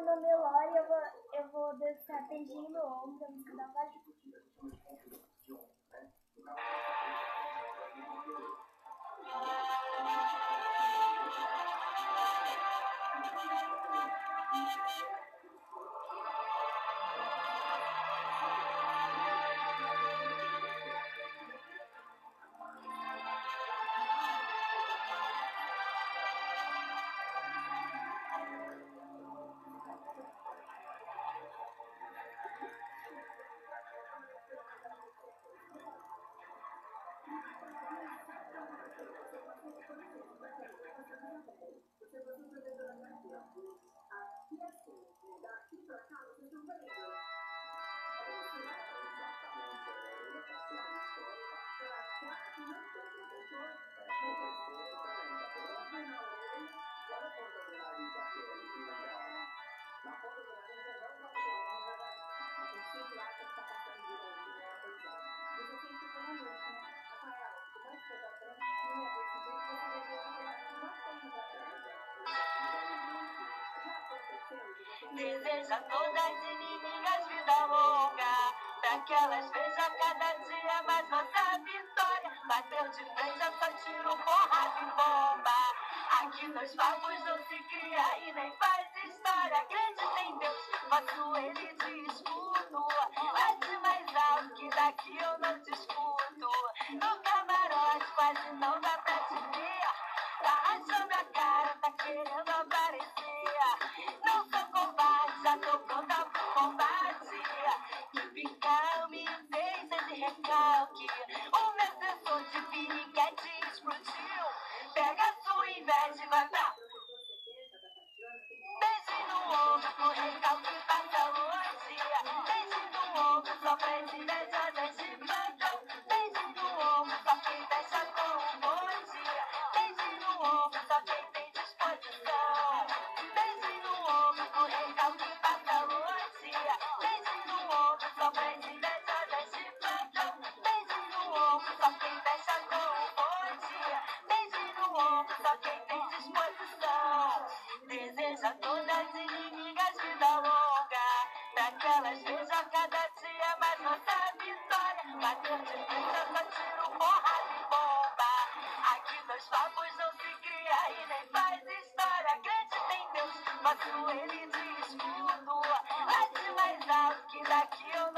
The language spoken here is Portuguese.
meu nome é Lore, eu vou dançar beijinho no ombro, a música da Valide. Deseja a todas as inimigas vida longa, pra que elas vejam cada dia mais nossa vitória. Bateu de frente, é só tiro, porrada e bomba. Aqui nos favos não se cria e nem faz história. Acredita em Deus, faço ele de escudo. Bate mais alto que daqui eu não te escuto. No camarote quase não dá pra te ver. Tá rachando a cara, tá querendo aparecer. Não sou covarde, já tô pronta pro combate. Que fica me intensa de recalque. O meu sensor de piniquete explodiu. Pega a sua inveja e vai pra... Beijo no ombro, no recalque passa longe. Beijo no ombro, só pra invejosas de plantão. Beijo no ombro, só quem fecha com o bonde. Beijo no ombro, só quem tem disposição. Beijo no ombro, no recalque passa longe. Beijo no ombro, só pra invejosas de plantão. Beijo no ombro, só quem fecha com o bonde. Beijo no ombro, só quem tem disposição. Deseja todas as inimigas vida longa, pra que elas vejam cada dia mais nossa vitória. Bateu de frente, só tiro, porrada e bomba. Aqui nos papos não se cria e nem faz história. Acredita em Deus, faço ele de escudo. Bate mais alto que daqui eu